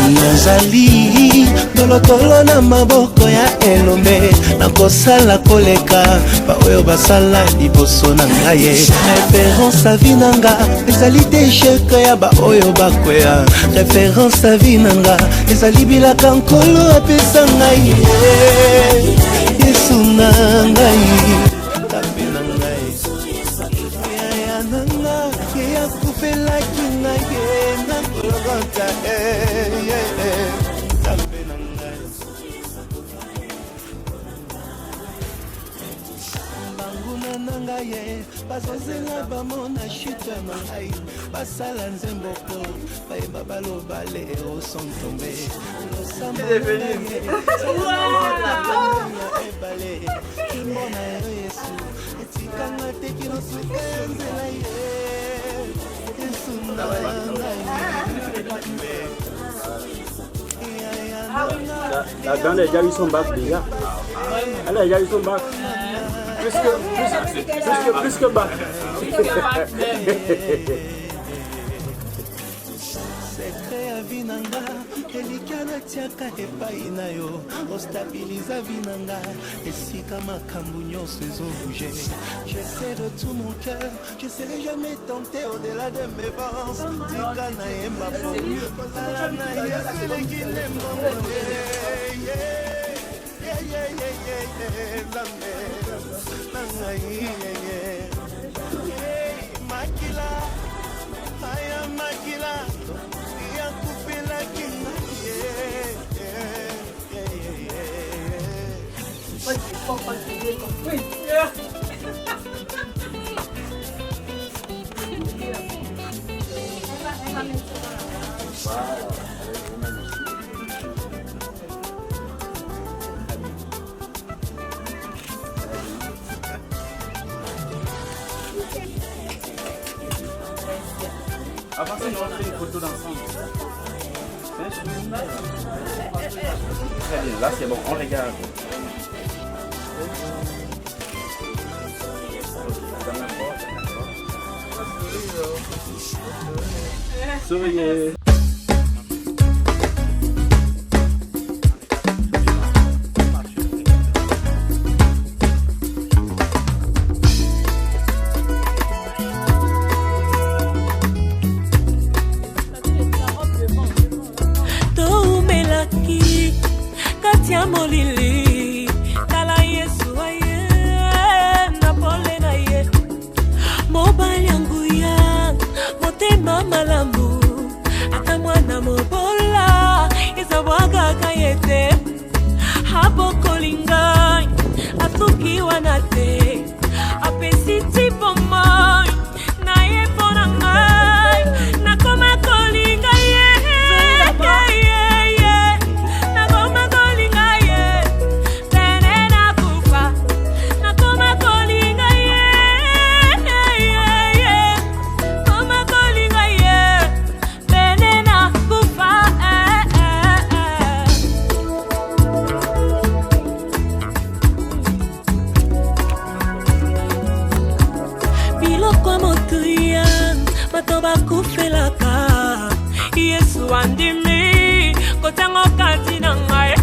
Nazali dolotolo na maboko ya elombe nakosala koleka ba oyo basala liboso na ngai référence à vinanga ezali d'échec ya ba oyo bakwea référence à vinanga ezali bilaka nkolo apesa ngai Yesu na ngai tape na ngai ya nanga ya kufela kinga na kologota bazozela bamona chute na ngai basala nzembo po bayeba baloba lero sont tombe ebale kimona yo Yesu etikanga te kinosuka nzela ye Yesu na La dame a déjà eu son bac déjà. Elle a déjà eu son bac. Plus que bac. Elikana tiaka epai na yo ostabiliza vinanga esika makambo nyonso ezobouge. Je sais de tout mon cœur, je serai jamais tenté au-delà de mes forces. Tika na yemba po kozala na yesu eleki lembo zambe nangai makila aya makila ya kupela kinga Avant ça, on va faire une photo d'ensemble. Très bien, là c'est bon, on regarde. Souriez. Molili kala Yesu aye na pole na ye mobali yangu ya motema malamu ata mwana mobola ezabwaga kayete hapo kolinga atukiwa na te apesi tipo moi na ye pona ngai na koma kolinga ye bakufelaka Yesu andimi kotango kati na ngai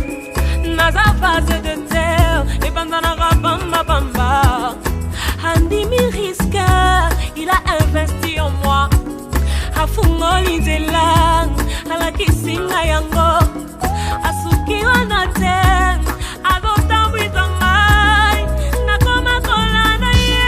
naza phase de terre ebanzanaka bamba andimi risque il a investi en moi afungoli nzela alakisinga yango asuki wana te azotambwisa ngai nakoma kolanda ye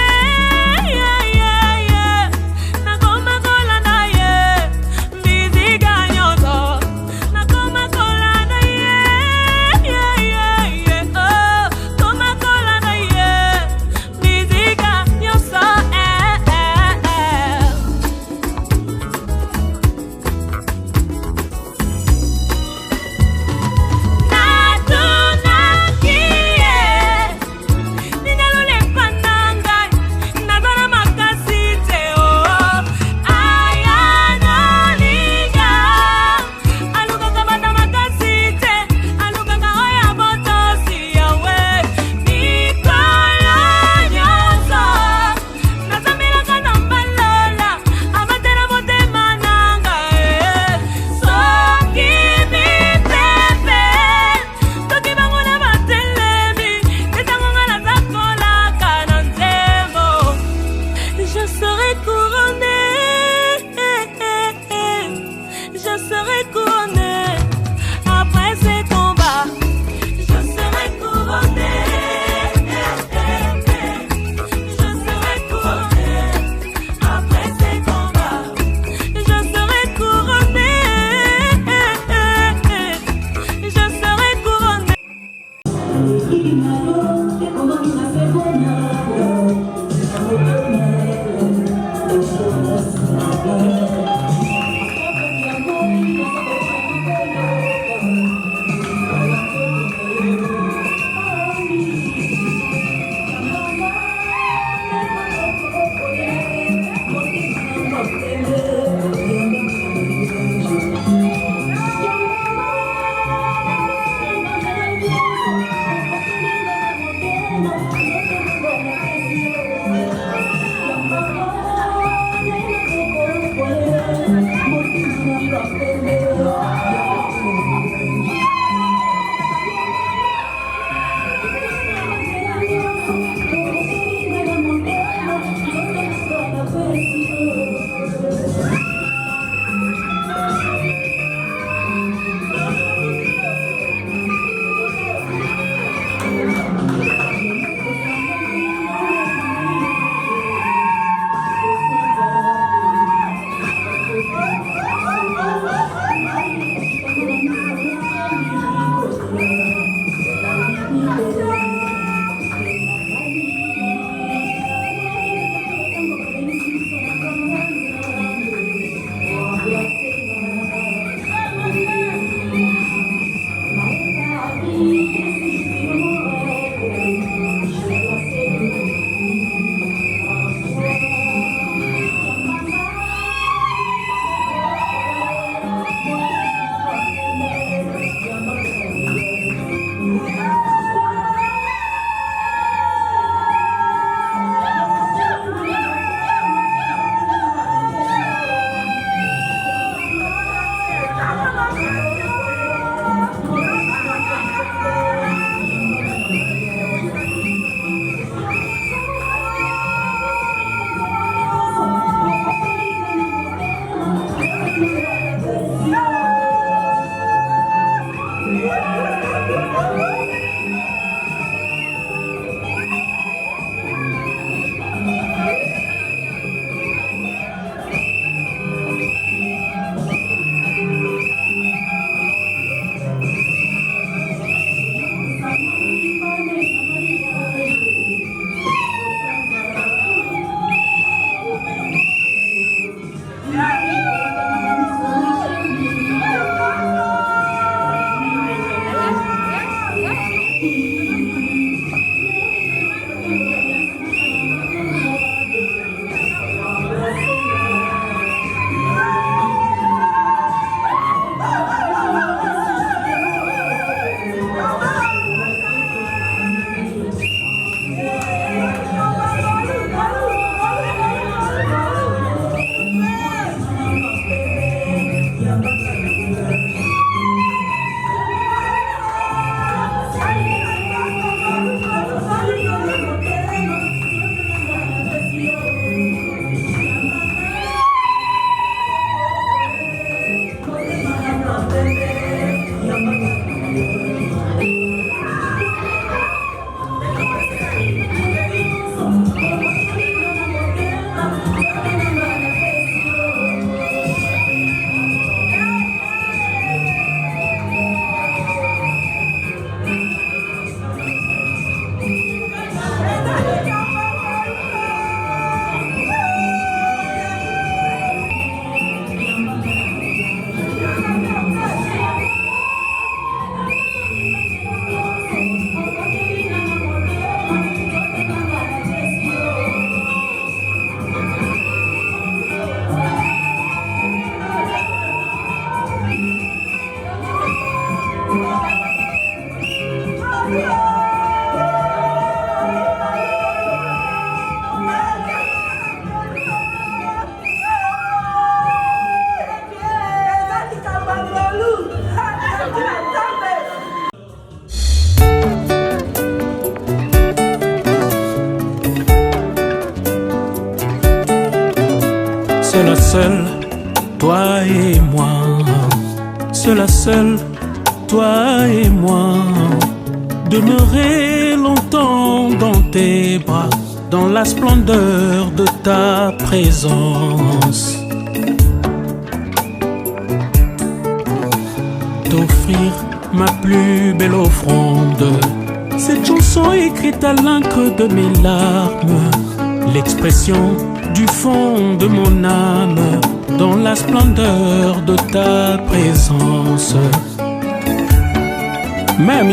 seul, toi et moi. Seul, seul, toi et moi. Demeurer longtemps dans tes bras, dans la splendeur de ta présence. T'offrir ma plus belle offrande, cette chanson sont écrites à l'encre de mes larmes, l'expression du fond de mon âme, dans la splendeur de ta présence. Même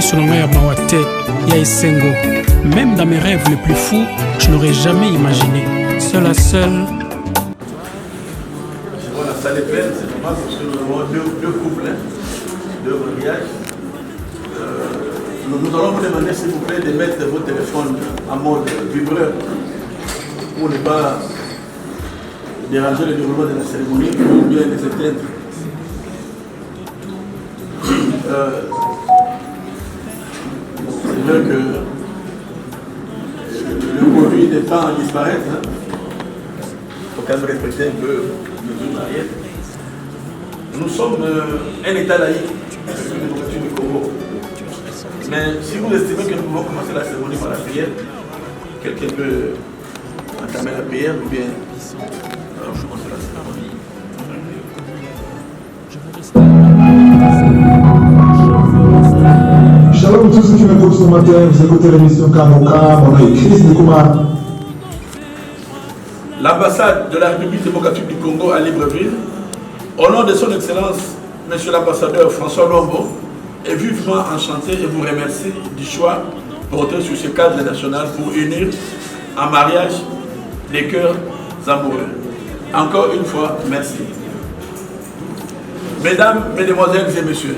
dans mes rêves les plus fous, je n'aurais jamais imaginé. Seul à seul. La salle est pleine, c'est normal parce que nous avons deux couples, deux mariages. Nous allons vous demander s'il vous plaît de mettre vos téléphones en mode vibreur pour ne pas déranger le déroulement de la cérémonie ou bien les éteindre. C'est vrai que le produit des temps à disparaître. Il faut quand même respecter un peu le mariage. Nous sommes un État laïque, du Congo. Mais si vous estimez que nous pouvons commencer la cérémonie par la prière, quelqu'un peut entamer la prière ou bien commencer la cérémonie. Shalom tous ceux qui m'écoutent ce matin, vous écoutez l'émission Kamoka, mon nom est Chris Nikouma. L'ambassade de la République démocratique du Congo à Libreville, au nom de son Excellence, Monsieur l'ambassadeur François Lombo, est vivement enchanté et vous remercie du choix porté sur ce cadre national pour unir en mariage les cœurs amoureux. Encore une fois, merci. Mesdames, Mesdemoiselles et Messieurs,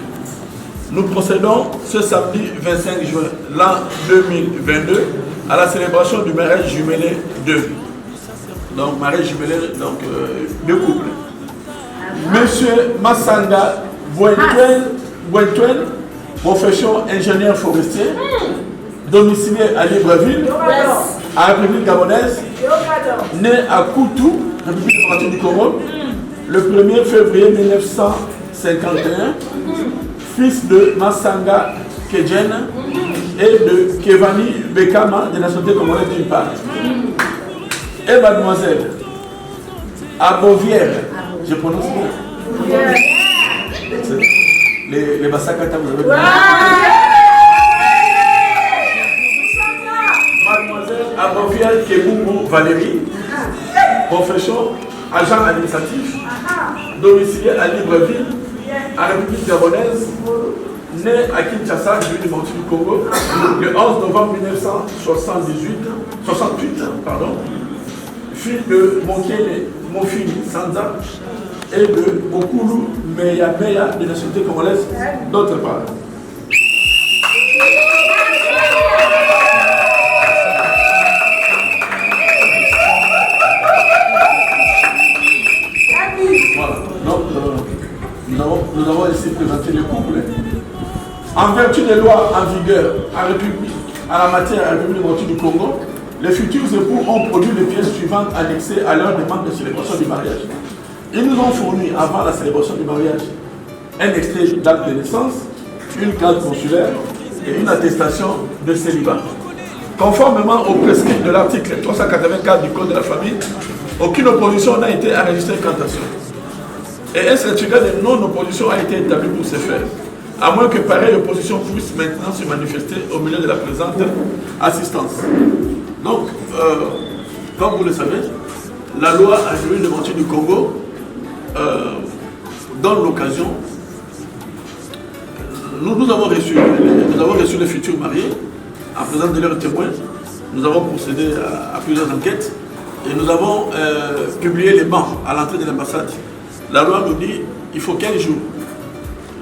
nous procédons ce samedi 25 juin, l'an 2022, à la célébration du mariage jumelé 2. Donc, mariage jumelé, donc deux couples. Monsieur Massanga Bouentouel, profession ingénieur forestier, domicilié à Libreville, à la République gabonaise, né à Koutou, République démocratique du Congo, le 1er février 1951, fils de Massanga Kedjen et de Kevani Bekama, de la nationalité congolaise d'une part. Et mademoiselle Abovière, je prononce bien. Les Bassakata, vous avez dit. Mademoiselle Abovière Kebungu Valérie, profession agent administratif, domicilié à Libreville, à la République gabonaise, né à Kinshasa, du Monti du Congo, le 11 novembre 1968, fille de Mokiele Mofini Sanza et de Okulu Meya Meya de la nationalité congolaise, d'autre part. Voilà. Donc, nous avons ici présenté le couple. En vertu des lois en vigueur en la matière à la République démocratique du Congo, les futurs époux ont produit les pièces suivantes annexées à leur demande de célébration du mariage. Ils nous ont fourni, avant la célébration du mariage, un extrait d'acte de naissance, une carte consulaire et une attestation de célibat. Conformément aux prescrits de l'article 384 du Code de la famille, aucune opposition n'a été enregistrée quant à cela. Et un certificat de non-opposition a été établi pour ce faire, à moins que pareille opposition puisse maintenant se manifester au milieu de la présente assistance. Donc, comme vous le savez, la loi à la République démocratique du Congo donne l'occasion. Nous avons reçu les futurs mariés en présence de leurs témoins. Nous avons procédé à plusieurs enquêtes et nous avons publié les bancs à l'entrée de l'ambassade. La loi nous dit qu'il faut 15 jours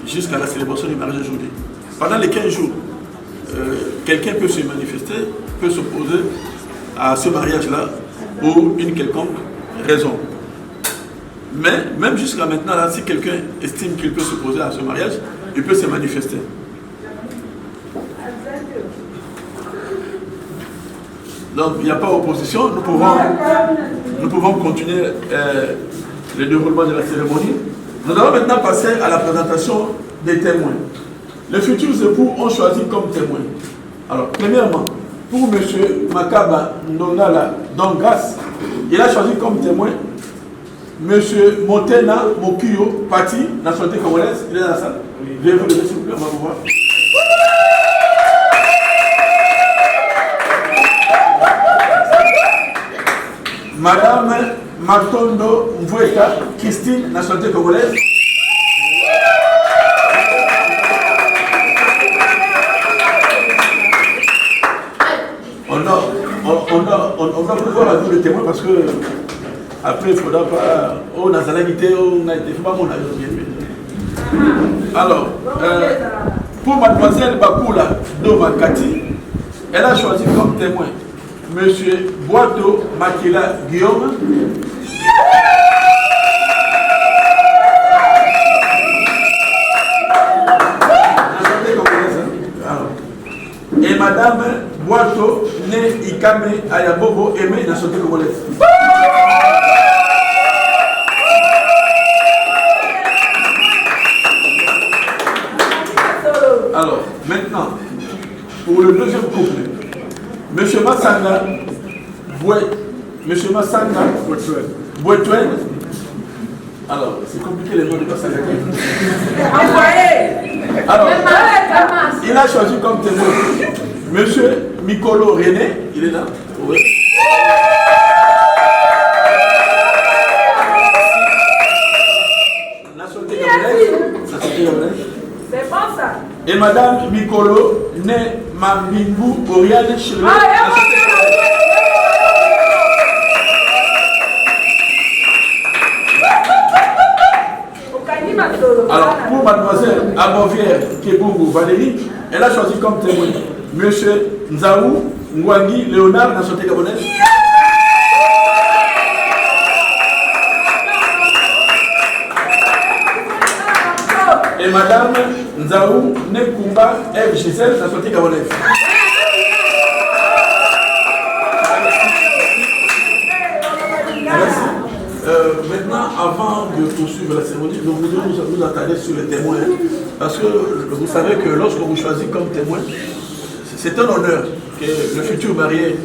jusqu'à la célébration du mariage aujourd'hui. Pendant les 15 jours, quelqu'un peut se manifester, peut s'opposer à ce mariage-là pour une quelconque raison. Mais même jusqu'à maintenant, là, si quelqu'un estime qu'il peut s'opposer à ce mariage, il peut se manifester. Donc il n'y a pas d'opposition, nous pouvons continuer le déroulement de la cérémonie. Nous allons maintenant passer à la présentation des témoins. Les futurs époux ont choisi comme témoins. Alors, premièrement, pour M. Makaba Ndongala Dongas, il a choisi comme témoin M. Montena Mokuyo Pati, nationalité congolaise. Il est dans la salle. Veuillez vous lever s'il vous plaît, on va vous voir. Madame Matondo Mvoueta Christine, nationalité congolaise. On va pouvoir la vie de témoin parce que après il faudra pas. On a salagité, on a été. Alors, pour mademoiselle Bakula Dovakati, elle a choisi comme témoin Monsieur Boito Makila Guillaume. Et Madame Boito Né Ikame Ayabobo Aimé, nationalité congolaise. Alors, maintenant, pour le deuxième couple, Monsieur Massanga Boetwen. Alors, c'est compliqué les noms de Massanga. Alors, il a choisi comme témoin Monsieur Mikolo René, il est là. Oui. Nationalité gabonaise. C'est bon ça. Et Madame Mikolo Né Mambimbu Oriane Chilou. Alors, pour Mademoiselle Abovière Kebungu Valérie, elle a choisi comme témoin Monsieur Nzaou Ngwangi Léonard, nationalité gabonaise. Et Madame Nzaou Nekumba Eve Gisèle, nationalité gabonaise. Merci. Maintenant, avant de poursuivre la cérémonie, nous voudrions nous attarder sur les témoins. Parce que vous savez que lorsqu'on vous choisit comme témoin, c'est un honneur que le futur marié,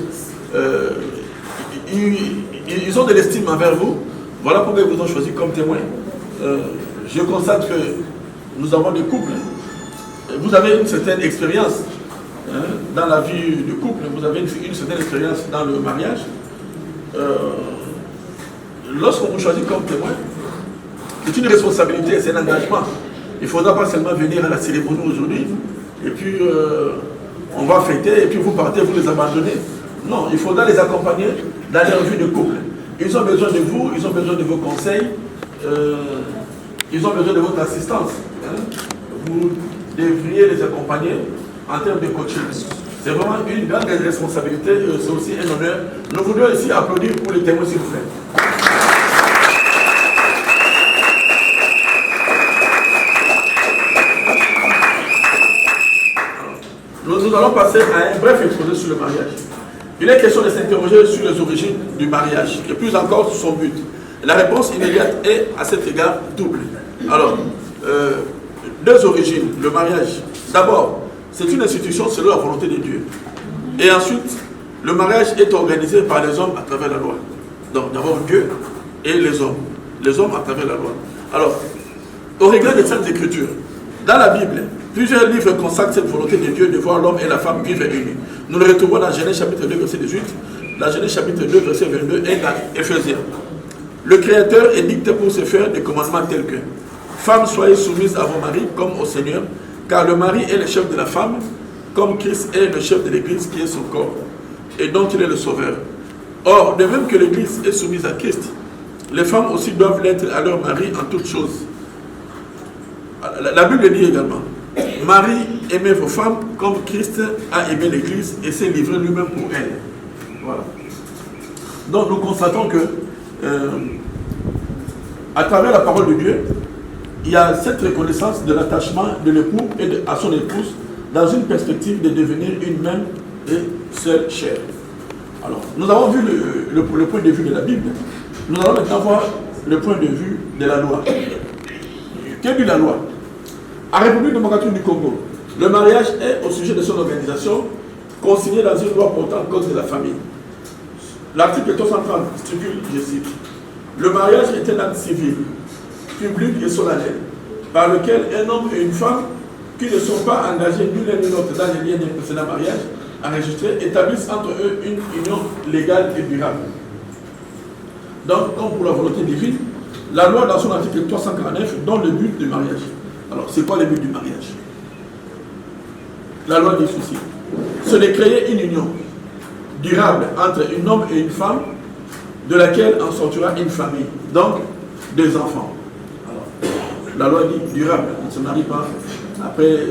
ils ont de l'estime envers vous. Voilà pourquoi ils vous ont choisi comme témoin. Je constate que nous avons des couples. Vous avez une certaine expérience dans la vie du couple. Vous avez une certaine expérience dans le mariage. Lorsqu'on vous choisit comme témoin, c'est une responsabilité, c'est un engagement. Il ne faudra pas seulement venir à la cérémonie aujourd'hui et puis on va fêter et puis vous partez, vous les abandonnez. Non, il faudra les accompagner dans leur vie de couple. Ils ont besoin de vous, ils ont besoin de vos conseils, ils ont besoin de votre assistance. Vous devriez les accompagner en termes de coaching. C'est vraiment une grande responsabilité, c'est aussi un honneur. Nous voudrions ici applaudir pour les témoins, s'il vous plaît. Nous allons passer à un bref exposé sur le mariage. Il est question de s'interroger sur les origines du mariage et plus encore sur son but. La réponse immédiate est à cet égard double. Alors, deux origines, le mariage. D'abord, c'est une institution selon la volonté de Dieu. Et ensuite, le mariage est organisé par les hommes à travers la loi. Donc d'abord Dieu et les hommes à travers la loi. Alors, au regard des Saintes Écritures, dans la Bible, plusieurs livres consacrent cette volonté de Dieu de voir l'homme et la femme vivre unis. Nous le retrouvons dans Genèse chapitre 2, verset 18, dans Genèse chapitre 2, verset 22 et dans Éphésiens. Le Créateur édicte pour se faire des commandements tels que: femmes, soyez soumises à vos maris comme au Seigneur, car le mari est le chef de la femme, comme Christ est le chef de l'Église qui est son corps, et dont il est le sauveur. Or, de même que l'Église est soumise à Christ, les femmes aussi doivent l'être à leur mari en toutes choses. La Bible dit également: Marie, aimez vos femmes comme Christ a aimé l'Église et s'est livré lui-même pour elle. Voilà. Donc nous constatons que à travers la parole de Dieu, il y a cette reconnaissance de l'attachement de l'époux à son épouse dans une perspective de devenir une même et seule chair. Alors, nous avons vu le point de vue de la Bible. Nous allons maintenant voir le point de vue de la loi. Que dit la loi? En République démocratique du Congo, le mariage est, au sujet de son organisation, consigné dans une loi portant en cause de la famille. L'article 330 stipule, je cite: le mariage est un acte civil, public et solennel, par lequel un homme et une femme qui ne sont pas engagés ni l'un ni l'autre dans les liens d'un précédent mariage enregistré établissent entre eux une union légale et durable. Donc, comme pour la volonté divine, la loi dans son article 349 donne le but du mariage. Alors, c'est quoi le but du mariage? La loi dit ceci. C'est de créer une union durable entre un homme et une femme, de laquelle en sortira une famille, donc des enfants. Alors, la loi dit durable, on ne se marie pas. Après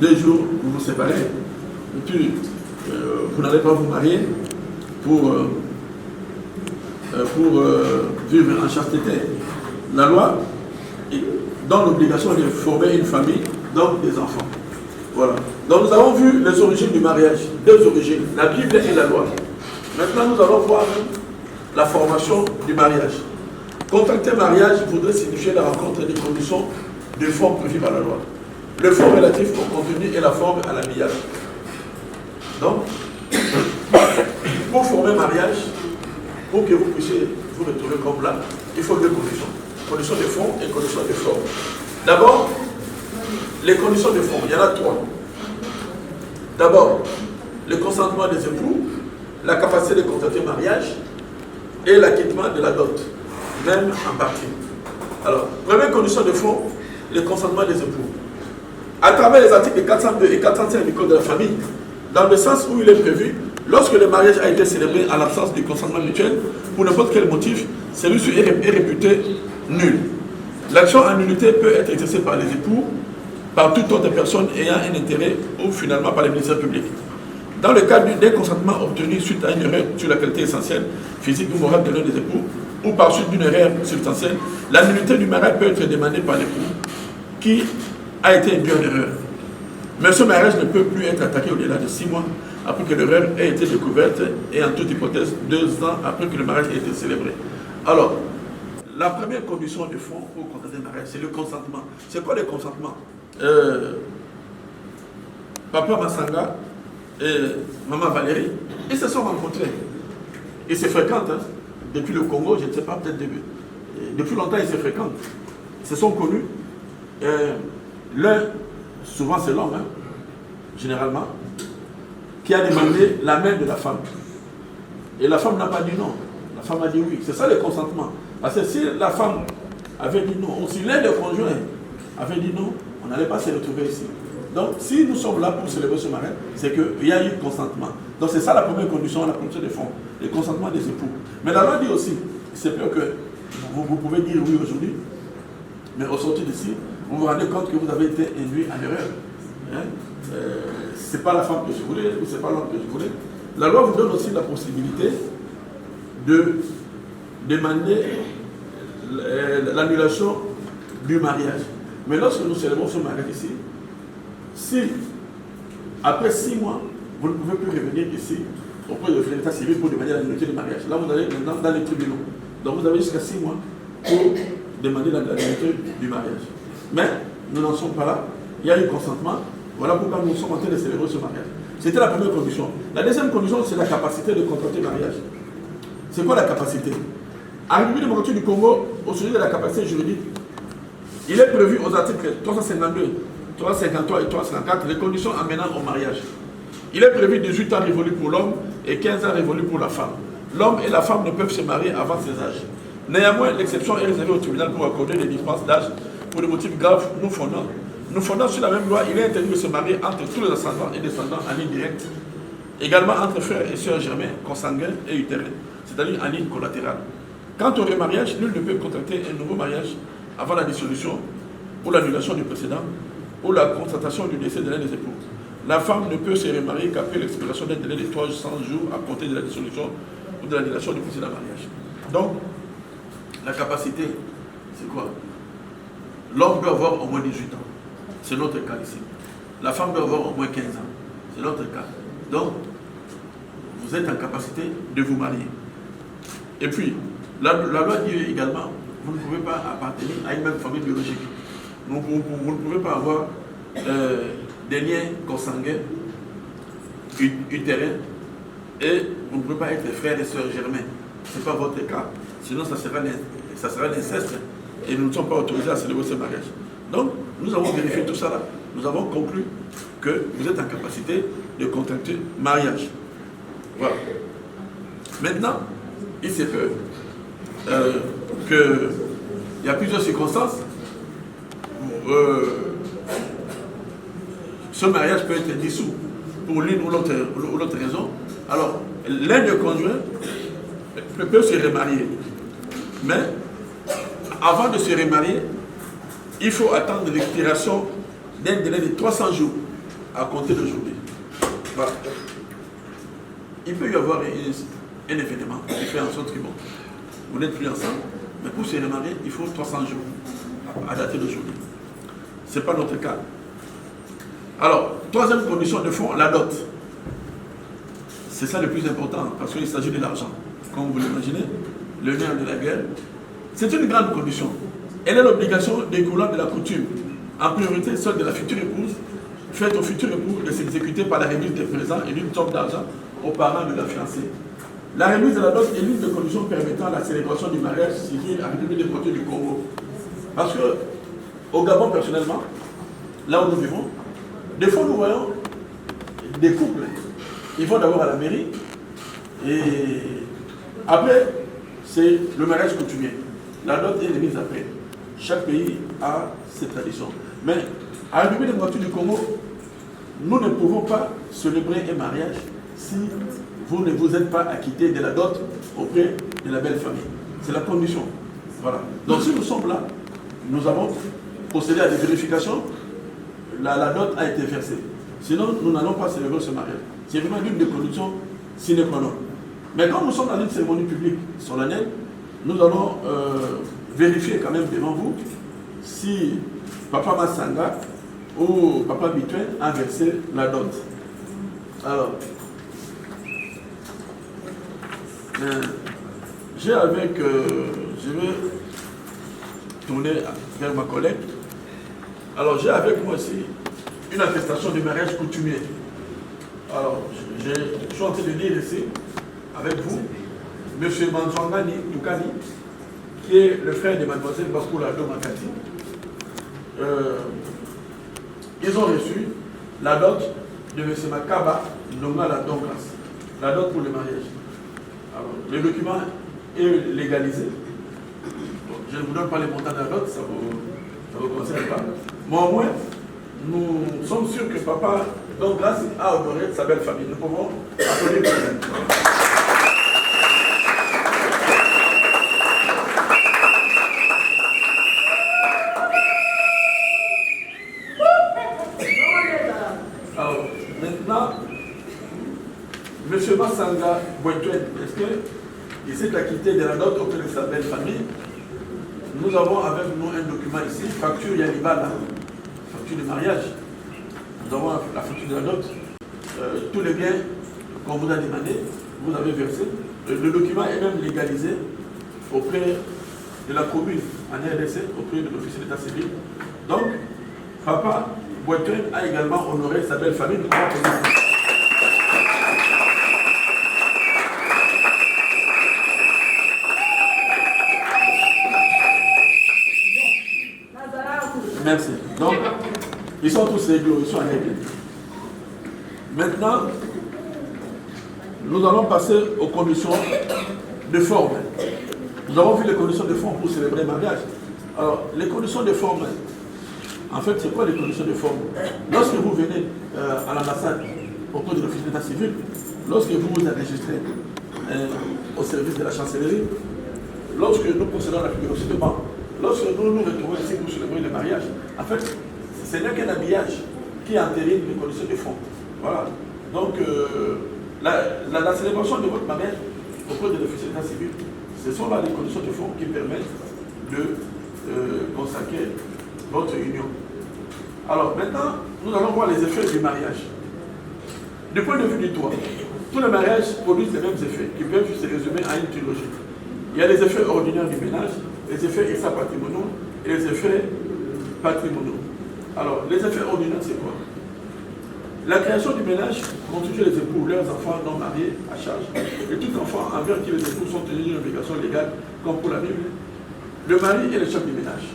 2 jours, vous vous séparez, et puis vous n'allez pas vous marier pour vivre en chasteté. La loi donne l'obligation de former une famille, donc des enfants. Voilà. Donc nous avons vu les origines du mariage, 2 origines, la Bible et la loi. Maintenant nous allons voir la formation du mariage. Contracter mariage voudrait signifier la rencontre des conditions de forme prévues par la loi. Le fond relatif au contenu et la forme à l'habillage. Donc, pour former mariage, pour que vous puissiez vous retrouver comme là, il faut 2 conditions. Conditions de fond et conditions de forme. D'abord, les conditions de fond, il y en a 3. D'abord, le consentement des époux, la capacité de contracter mariage et l'acquittement de la dot, même en partie. Alors, première condition de fond, le consentement des époux. À travers les articles 402 et 405 du Code de la famille, dans le sens où il est prévu, lorsque le mariage a été célébré en l'absence du consentement mutuel, pour n'importe quel motif, celui-ci est réputé nul. L'action en nullité peut être exercée par les époux, par toute autre personne ayant un intérêt ou finalement par les ministères publics. Dans le cadre d'un consentement obtenu suite à une erreur sur la qualité essentielle, physique ou morale de l'un des époux, ou par suite d'une erreur substantielle, la nullité du mariage peut être demandée par l'époux qui a été induit en erreur. Mais ce mariage ne peut plus être attaqué au-delà de 6 mois après que l'erreur ait été découverte et en toute hypothèse 2 ans après que le mariage ait été célébré. Alors, la première condition de fond pour contracter un mariage, c'est le consentement. C'est quoi le consentement? Papa Massanga et Maman Valérie, ils se sont rencontrés. Ils se fréquentent. Hein. Depuis le Congo, je ne sais pas, peut-être depuis longtemps, ils se fréquentent. Ils se sont connus. L'un, souvent c'est l'homme, hein, généralement, qui a demandé la main de la femme. Et la femme n'a pas dit non. La femme a dit oui. C'est ça le consentement. Parce que si la femme avait dit non, ou si l'un des conjoints avait dit non, on n'allait pas se retrouver ici. Donc, si nous sommes là pour célébrer ce mariage, c'est qu'il y a eu consentement. Donc, c'est ça la première condition, la condition des fonds, le consentement des époux. Mais la loi dit aussi, c'est sûr que vous pouvez dire oui aujourd'hui, mais au sortir d'ici, vous vous rendez compte que vous avez été induit en erreur. Hein? Ce n'est pas la femme que je voulais, ou ce n'est pas l'homme que je voulais. La loi vous donne aussi la possibilité de demander l'annulation du mariage. Mais lorsque nous célébrons ce mariage ici, si après 6 mois, vous ne pouvez plus revenir ici auprès de l'état civil pour demander l'annulation du mariage. Là, vous allez maintenant dans les tribunaux. Donc vous avez jusqu'à 6 mois pour demander l'annulation du mariage. Mais nous n'en sommes pas là. Il y a eu consentement. Voilà pourquoi nous sommes en train de célébrer ce mariage. C'était la première condition. La deuxième condition, c'est la capacité de contracter le mariage. C'est quoi la capacité? En République démocratique du Congo, au sujet de la capacité juridique, il est prévu aux articles 352, 353 et 354 les conditions amenant au mariage. Il est prévu 18 ans révolus pour l'homme et 15 ans révolus pour la femme. L'homme et la femme ne peuvent se marier avant ces âges. Néanmoins, l'exception est réservée au tribunal pour accorder des différences d'âge pour des motifs graves. Nous fondons sur la même loi, il est interdit de se marier entre tous les ascendants et descendants en ligne directe. Également entre frères et sœurs germains, consanguins et utérins, c'est-à-dire en ligne collatérale. Quant au remariage, nul ne peut contracter un nouveau mariage avant la dissolution ou l'annulation du précédent ou la constatation du décès de l'un des époux. La femme ne peut se remarier qu'après l'expiration d'un délai de 300 jours à compter de la dissolution ou de l'annulation du précédent mariage. Donc, la capacité, c'est quoi? L'homme doit avoir au moins 18 ans. C'est notre cas ici. La femme doit avoir au moins 15 ans. C'est notre cas. Donc, vous êtes en capacité de vous marier. Et puis, la loi dit également, vous ne pouvez pas appartenir à une même famille biologique. Donc, vous ne pouvez pas avoir des liens consanguins, utérins, et vous ne pouvez pas être frères et sœurs germains. Ce n'est pas votre cas. Sinon, ça sera l'inceste. Et nous ne sommes pas autorisés à célébrer ce mariage. Donc, nous avons vérifié tout ça là. Nous avons conclu que vous êtes en capacité de contracter mariage. Voilà. Maintenant, il se peut qu'il y a plusieurs circonstances. Ce mariage peut être dissous pour l'une ou l'autre raison. Alors, l'un des conjoints peut se remarier. Mais, avant de se remarier, il faut attendre l'expiration d'un délai de 300 jours à compter d'aujourd'hui. Voilà. Il peut y avoir un événement qui fait en sorte que bon, vous n'êtes plus ensemble, mais pour se remarier, il faut 300 jours à dater d'aujourd'hui. Ce n'est pas notre cas. Alors, troisième condition de fond, la dot. C'est ça le plus important, parce qu'il s'agit de l'argent. Comme vous l'imaginez, le nerf de la guerre. C'est une grande condition. Elle est l'obligation découlant de la coutume. En priorité, celle de la future épouse, faite au futur époux de s'exécuter par la remise des présents et d'une somme d'argent aux parents de la fiancée. La remise de la dot est l'une des conditions permettant la célébration du mariage civil en République démocratique du Congo. Parce que, au Gabon, personnellement, là où nous vivons, des fois nous voyons des couples, ils vont d'abord à la mairie et après c'est le mariage coutumier. La dot est remise après. Chaque pays a ses traditions. Mais à la République démocratique du Congo, nous ne pouvons pas célébrer un mariage si vous ne vous êtes pas acquitté de la dot auprès de la belle famille. C'est la condition. Voilà. Donc si nous sommes là, nous avons procédé à des vérifications, la dot a été versée. Sinon, nous n'allons pas célébrer ce mariage. C'est vraiment l'une des conditions sine qua non. Mais quand nous sommes dans une cérémonie publique solennelle, nous allons vérifier quand même devant vous si Papa Massanga ou Papa Bitwen a versé la dot. Alors, je vais tourner vers ma collègue. Alors, j'ai avec moi aussi une attestation de mariage coutumier. Alors, je suis en train de lire ici, avec vous, M. Manzwangani Tukani, qui est le frère de Mademoiselle Bakoula Domakati. Ils ont reçu la dot de M. Makaba Nongala Donklas, la dot pour le mariage. Alors, le document est légalisé. Je ne vous donne pas les montants de la dot, ça ne vous concerne pas. Mais au moins, nous sommes sûrs que papa, donc grâce à honoré sa belle famille, nous pouvons applaudir le président. Alors, maintenant, M. Massanga Boitouet, est-ce qu'il s'est acquitté de la dot auprès de sa belle famille? Nous avons avec nous un document ici, facture Yalibala, facture de mariage. Nous avons la facture de la dot. Tous les biens qu'on vous a demandé, vous avez versé. Le document est même légalisé auprès de la commune en RDC, auprès de l'officier d'état civil. Donc, papa Boitouin a également honoré sa belle famille. Merci. Donc, ils sont tous égaux, ils sont en règle. Maintenant, nous allons passer aux conditions de forme. Nous avons vu les conditions de forme pour célébrer le mariage. Alors, les conditions de forme, en fait, c'est quoi les conditions de forme? Lorsque vous venez à l'ambassade auprès de l'office d'état civil, lorsque vous vous enregistrez au service de la chancellerie, lorsque nous procédons à la publication de banque, lorsque nous nous retrouvons ici pour célébrer le mariage, en fait, ce n'est qu'un habillage qui entérine les conditions de fond. Voilà. Donc, la célébration de votre mariage auprès de l'officier d'état civil, ce sont là les conditions de fond qui permettent de consacrer votre union. Alors, maintenant, nous allons voir les effets du mariage. Du point de vue du droit, tous les mariages produisent les mêmes effets qui peuvent se résumer à une trilogie. Il y a les effets ordinaires du ménage, les effets extra-patrimoniaux et les effets patrimoniaux. Alors, les effets ordinaires, c'est quoi? La création du ménage constitue les époux, leurs enfants non mariés à charge, et tout enfant envers qui les époux sont tenus d'une obligation légale, comme pour la Bible. Le mari est le chef du ménage.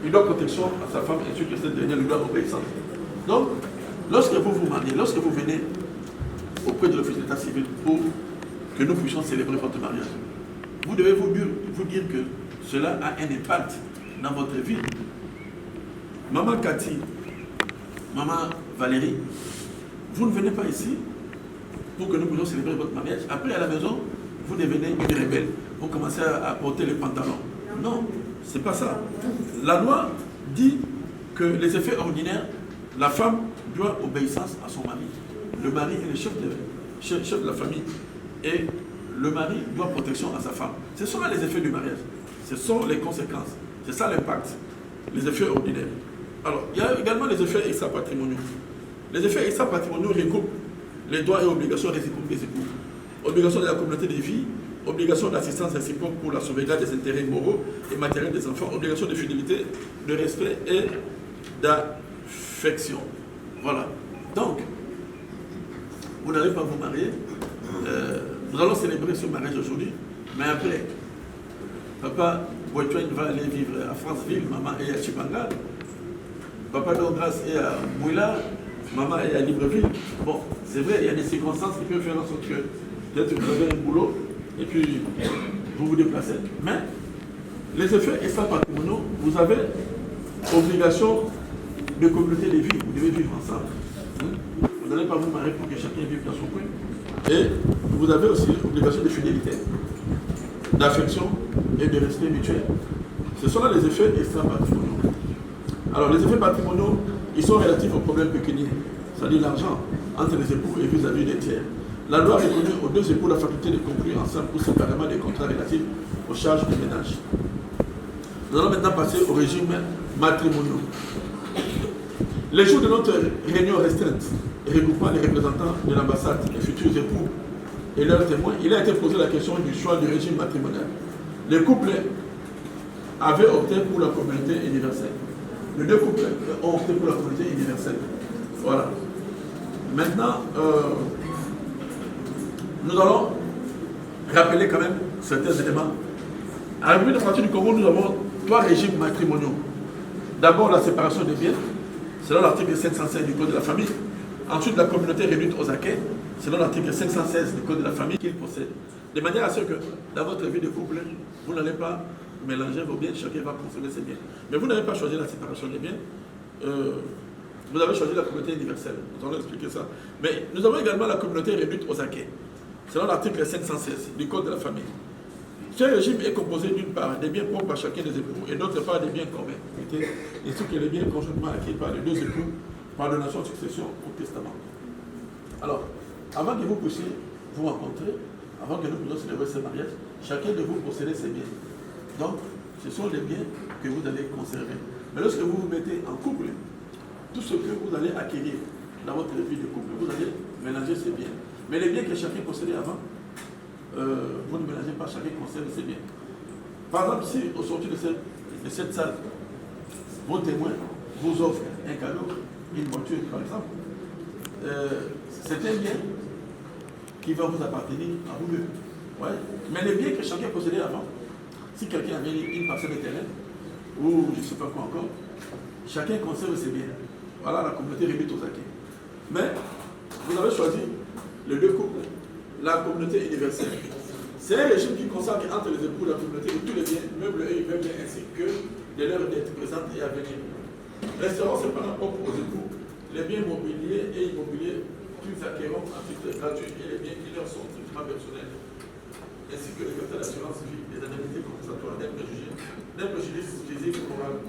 Il doit protection à sa femme, ainsi que cette dernière lui doit obéissance. Donc, lorsque vous vous mariez, lorsque vous venez auprès de l'office d'état civil pour que nous puissions célébrer votre mariage, vous devez vous dire que cela a un impact dans votre vie. Maman Cathy, maman Valérie, vous ne venez pas ici pour que nous puissions célébrer votre mariage. Après, à la maison, vous devenez une rebelle. Vous commencez à porter les pantalons. Non, c'est pas ça. La loi dit que les effets ordinaires, la femme doit obéissance à son mari. Le mari est le chef de la famille. Et le mari doit protection à sa femme. Ce sont là les effets du mariage. Ce sont les conséquences. C'est ça l'impact. Les effets ordinaires. Alors, il y a également les effets extra-patrimoniaux. Les effets extra-patrimoniaux recoupent les droits et obligations réciproques des époux. Obligation de la communauté des vies, obligation d'assistance réciproque pour la sauvegarde des intérêts moraux et matériels des enfants, obligation de fidélité, de respect et d'affection. Voilà. Donc, vous n'allez pas vous marier. Nous allons célébrer ce mariage aujourd'hui, mais après, papa Boitouane va aller vivre à Franceville, maman est à Chipanga, papa Dongras est à Mouila, maman est à Libreville. Bon, c'est vrai, il y a des circonstances qui peuvent faire en sorte que peut-être vous avez un boulot et puis vous vous déplacez. Mais les effets extra-patrimoniaux, vous avez obligation de communauté de vie, vous devez vivre ensemble. Vous n'allez pas vous marier pour que chacun vive dans son coin. Et vous avez aussi l'obligation de fidélité, d'affection et de respect mutuel. Ce sont là les effets extra-patrimoniaux. Alors les effets patrimoniaux, ils sont relatifs aux problèmes pécuniaires, c'est-à-dire l'argent entre les époux et vis-à-vis des tiers. La loi reconnaît aux deux époux la faculté de conclure ensemble ou séparément des contrats relatifs aux charges du ménage. Nous allons maintenant passer au régime matrimonial. Les jours de notre réunion restreinte, regroupant les représentants de l'ambassade, les futurs époux et leurs témoins, il a été posé la question du choix du régime matrimonial. Les couples avaient opté pour la communauté universelle. Les deux couples ont opté pour la communauté universelle. Voilà. Maintenant, nous allons rappeler quand même certains éléments. À la République démocratique du Congo, nous avons 3 régimes matrimoniaux. D'abord, la séparation des biens, selon l'article 516 du Code de la famille. Ensuite, la communauté réduite aux acquets, selon l'article 516 du Code de la famille qu'il possède. De manière à ce que, dans votre vie de couple, vous n'allez pas mélanger vos biens, chacun va consommer ses biens. Mais vous n'avez pas choisi la séparation des biens. Vous avez choisi la communauté universelle. Nous allons expliquer ça. Mais nous avons également la communauté réduite aux acquets, selon l'article 516 du Code de la famille. Ce régime est composé d'une part des biens propres à chacun des époux et d'autre part des biens communs, ainsi que les biens conjointement acquis par les deux époux par donation, succession ou testament. Alors, avant que vous puissiez vous rencontrer, avant que nous puissions célébrer ce mariage, chacun de vous possédez ses biens. Donc, ce sont les biens que vous allez conserver. Mais lorsque vous vous mettez en couple, tout ce que vous allez acquérir dans votre vie de couple, vous allez mélanger ces biens. Mais les biens que chacun possédait avant, vous ne mélangez pas, chacun conserve ses biens. Par exemple, si au sortir de cette salle, vos témoins vous offrent un cadeau, une voiture par exemple, c'est un bien qui va vous appartenir à vous deux. Ouais. Mais les biens que chacun possédait avant, si quelqu'un avait une parcelle de terrain, ou je ne sais pas quoi encore, chacun conserve ses biens. Voilà la communauté réduite aux acquis. Mais vous avez choisi les deux couples, la communauté universelle. C'est un régime qui consacre entre les époux de la communauté tous les biens, meubles et immeubles, ainsi que de l'heure d'être présente et à venir. Resteront cependant propres aux époux les biens mobiliers et immobiliers qu'ils acquéreront à titre gratuit et les biens qui leur sont strictement personnels, ainsi que les cartes d'assurance vie, les indemnités compensatoires d'un préjudice physique ou moral,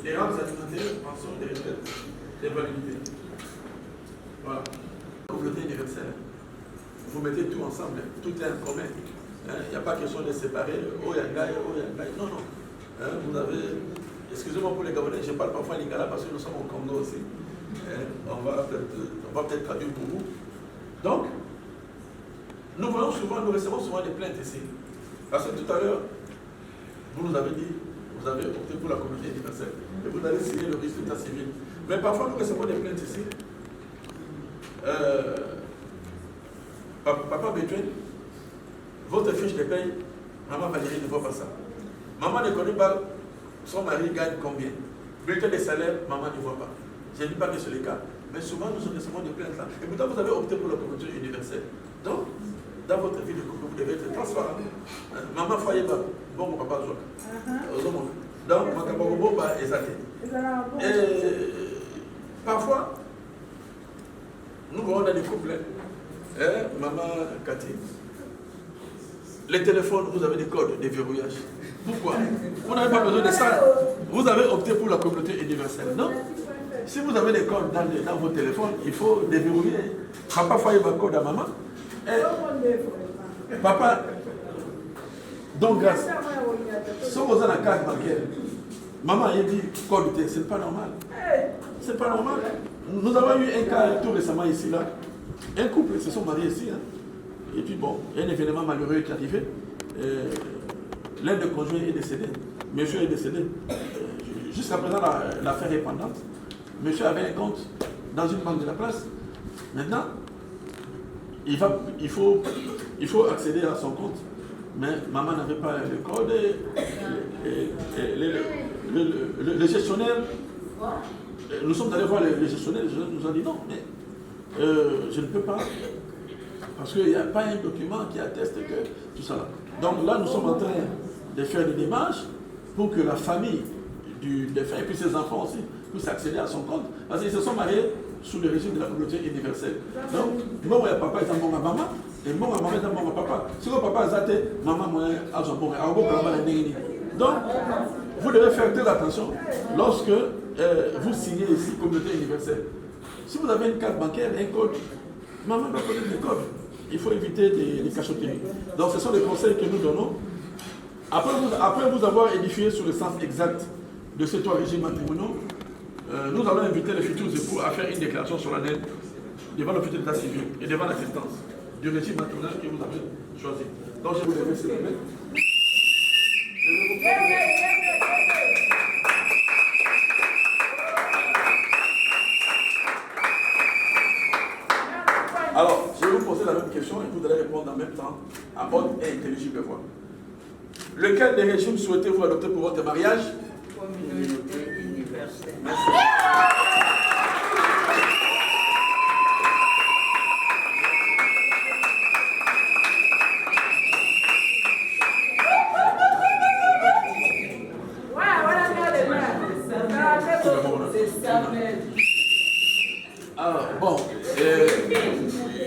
les rentes alimentaires, pensions, des retraites, des validités. Voilà. Communauté universelle. Vous mettez tout ensemble, tout est en commun. Il n'y a pas question de séparer, oh Yangaï, oh Yangaï. Non, non. Vous avez, excusez-moi pour les Gabonais, je parle parfois lingala parce que nous sommes au Congo aussi. On va peut-être traduire pour vous. Donc, nous recevons souvent des plaintes ici. Parce que tout à l'heure, vous nous avez dit, vous avez opté pour la communauté universelle. Et vous allez signer le registre d'état civil. Mais parfois, nous recevons des plaintes ici. Papa Bétouin, votre fiche de paye, maman Valérie ne voit pas ça. Maman ne connaît pas son mari gagne combien. Bulletin de salaire, maman ne voit pas. Je ne dis pas que c'est le cas. Mais souvent, nous recevons des plaintes là. Et pourtant, vous avez opté pour la communauté universelle. Donc, dans votre vie de couple, vous devez être soir. Maman foyer ba bon papa zo. Donc makabobo ba ezate. Et parfois nous voyons dans des couples maman Cathy. Les téléphones, vous avez des codes, des verrouillages. Pourquoi? Vous n'avez pas besoin de ça. Vous avez opté pour la communauté universelle, non? Si vous avez des codes dans vos téléphones, il faut déverrouiller. Papa foyer un code à maman. Papa, donc grâce. Si vous avez la carte bancaire, maman a dit code, c'est pas normal. C'est pas normal. Nous avons eu un cas tout récemment ici, là. Un couple se sont mariés ici. Hein. Et puis bon, il y a un événement malheureux qui est arrivé. L'un des conjoints est décédé. Monsieur est décédé. Jusqu'à présent, l'affaire est pendante. Monsieur avait un compte dans une banque de la place. Maintenant, il faut accéder à son compte. Mais maman n'avait pas le code. Le gestionnaire, nous sommes allés voir le gestionnaire. Ils nous ont dit non, mais je ne peux pas. Parce qu'il n'y a pas un document qui atteste que tout ça. Donc là, nous sommes en train de faire des démarches pour que la famille du défunt et puis ses enfants aussi puissent accéder à son compte. Parce qu'ils se sont mariés sous le régime de la communauté universelle. Donc, moi, mon papa est un bon maman, et moi, maman est un bon papa. Si mon papa est athée, maman, moi, est un bon papa. Donc, vous devez faire très attention lorsque vous signez ici communauté universelle. Si vous avez une carte bancaire, un code, maman doit connaître les codes. Il faut éviter les cachotteries. Donc ce sont les conseils que nous donnons. Après vous avoir édifié sur le sens exact de ces trois régimes matrimoniaux, nous allons inviter les futurs époux à faire une déclaration solennelle devant l'officier d'état civil et devant l'assistance du régime matrimonial que vous avez choisi. Donc je vous remercie, s'il vous plaît. Alors, je vais vous poser la même question et vous allez répondre en même temps à bonne et intelligible voix. Lequel des régimes souhaitez-vous adopter pour votre mariage? Communauté universelle. Merci. Alors, bon,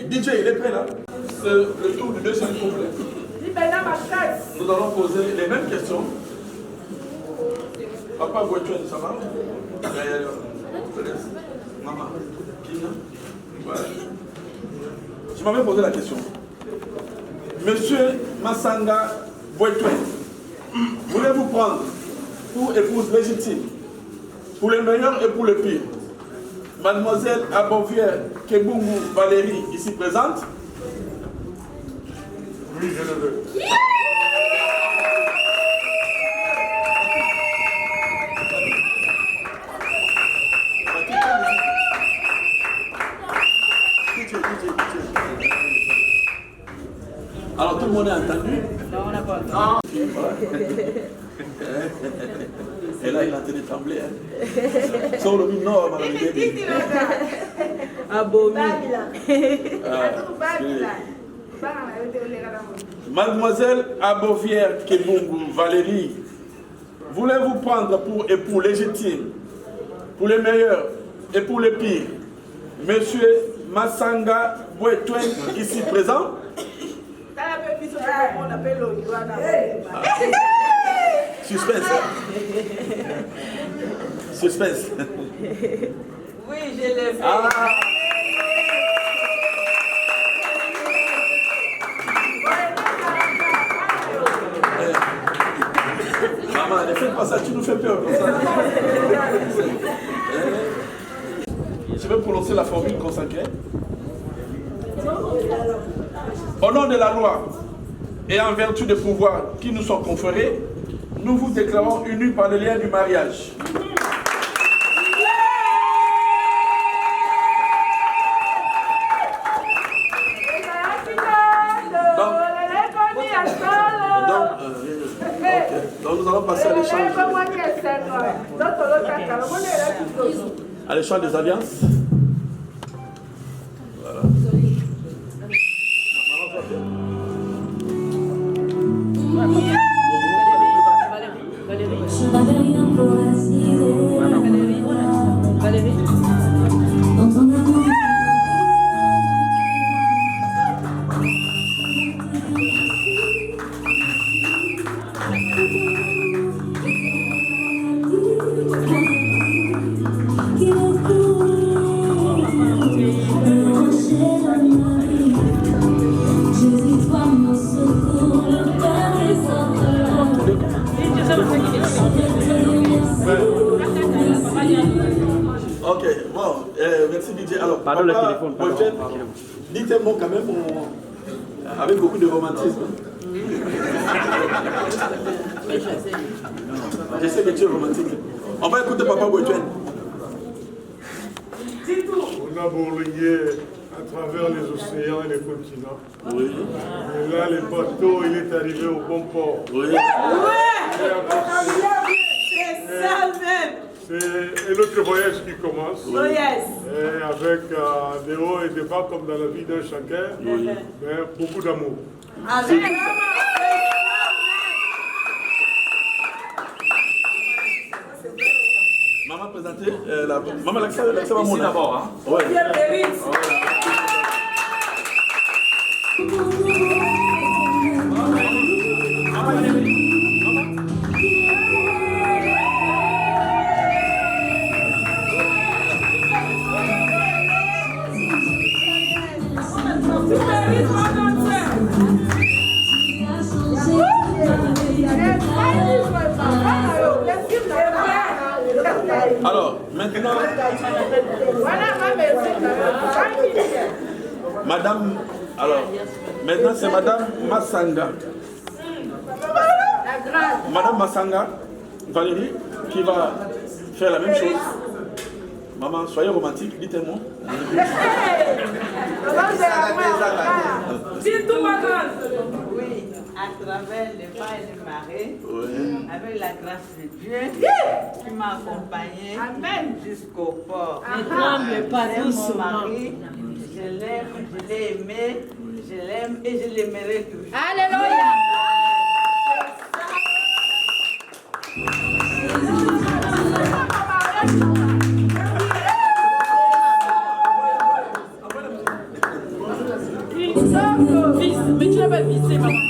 DJ, il est prêt là? C'est le tour du deuxième couplet. Nous allons poser les mêmes questions. Papa Gouetoué, ça va? Maman, voilà. Je m'avais posé la question. Monsieur Massanga Gouetoué, voulez-vous prendre pour épouse légitime, pour le meilleur et pour le pire, Mademoiselle Abovière Kebungu Valérie, ici présente? Oui, je le veux. Alors tout le monde a entendu? Non, on n'a pas entendu. Ah. Et là, il a entendu trembler. Hein. Sur le nord, madame Guédi. Mademoiselle Abovière Kebungu Valérie, voulez-vous prendre pour époux légitime, pour les meilleurs et pour les pires, Monsieur Massanga Gouetoué, ici présent? Suspense. Suspense. Oui, je l'ai fait. Ah. Maman, ne fais pas ça, tu nous fais peur comme ça. Je vais prononcer la formule consacrée. Au nom de la loi et en vertu des pouvoirs qui nous sont conférés, nous vous déclarons unis par le lien du mariage. Donc nous allons passer à l'échange. À l'échange des alliances. Voilà. Alors, Pardon, le papa, téléphone. Pardon. Eugène, dites un mot quand même avec beaucoup de romantisme. Je sais que tu es romantique. On va écouter papa Eugène. On a bourlingué à travers les océans et les continents. Oui. Et là, le bateau, il est arrivé au bon port. Oui. C'est ça même. C'est un autre voyage qui commence. Oh yes. Et avec des hauts et des bas comme dans la vie d'un chacun. Oui. Mais beaucoup d'amour. Amen. Maman présentez Maman l'accès va monter d'abord. Hein? Ouais. Alors, maintenant, Madame, alors, maintenant c'est Madame Massanga. Madame Massanga, Valérie, qui va faire la même chose. Maman, soyez romantique, dites un mot. Oui, à travers les pas et les marées, avec la grâce de Dieu qui m'a accompagné jusqu'au port. Ne tremble pas J'aime mon doucement. mari, je l'aime, je l'ai aimé, je l'aime et je l'aimerai toujours. Alléluia. Fils, mais tu n'as pas vissé, maman.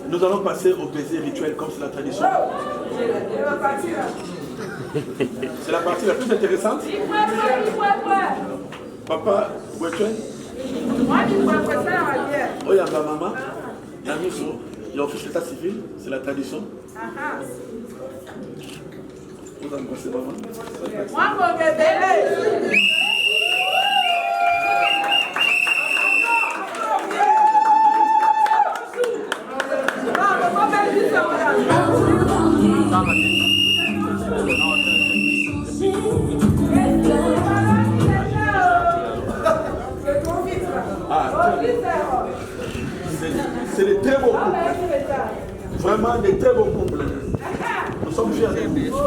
Nous allons passer au baiser rituel comme c'est la tradition. C'est la partie la plus intéressante. Papa, Eugène. Oh, il y a ma maman. Il y a Misso. Il y a officier d'état civil. C'est la tradition. Vous en pensez, maman? C'est des très beaux couples. Vraiment des très beaux couples. Nous sommes fiers de vous.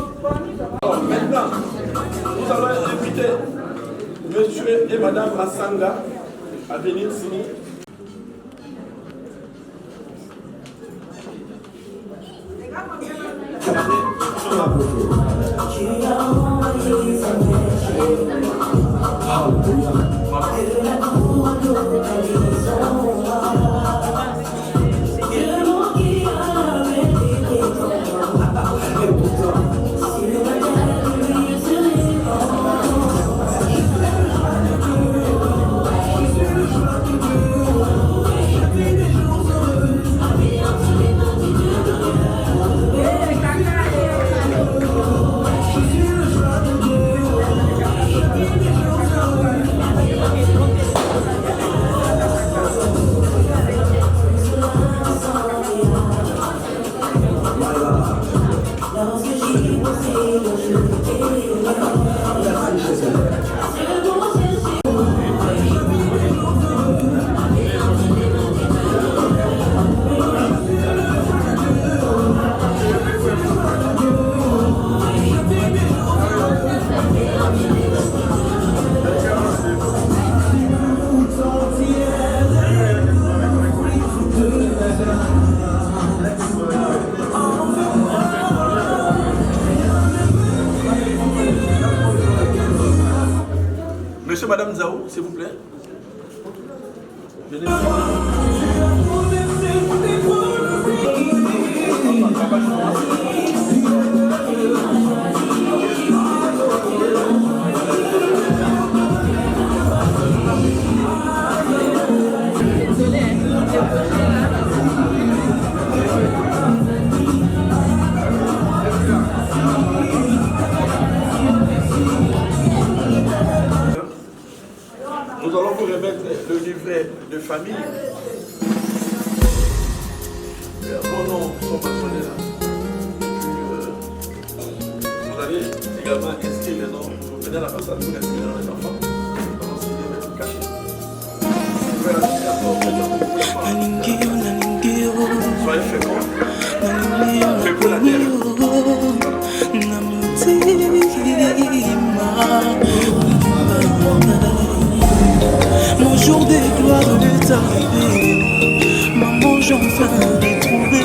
Alors, maintenant, nous allons inviter monsieur et madame Massanga à venir signer. Monsieur, Madame Zaou, s'il vous plaît. Venez. Nous allons vous remettre le livret de famille. Vos noms sont mentionnés là. Vous allez également inscrire les noms. Vous venez à la façade pour inscrire les noms des enfants. Nous allons signer les cachets. Soyez féconds. Féconds la terre. Mon jour de gloire est arrivé. Maman, j'ai enfin retrouvé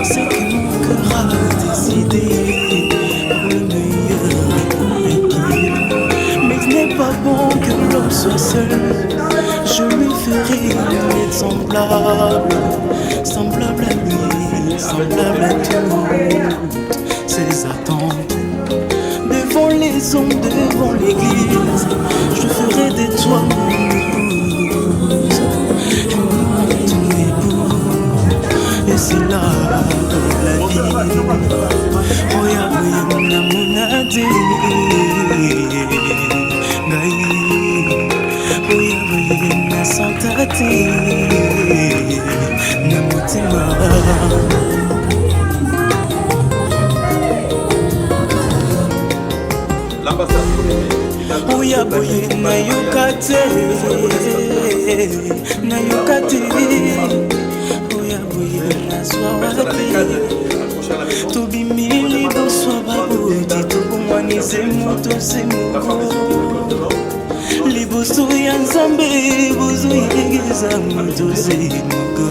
ce que mon cœur a décidé. Pour le meilleur et pour le pire. Mais ce n'est pas bon que l'homme soit seul. Je lui ferai être semblable. Semblable à lui, semblable à toutes ses attentes. Devant les hommes, devant l'église, je ferai de toi mon épouse, ton époux, et c'est là de la vie. Oya oya mona mona de, oya oya na santate, na motema. Oya boye na yokate, na yokate. Oya boye na swawate. Tobimili boswa baboti tokomwanize moto semoko. Liboso ya nzambe bozoyegeza moto semoko.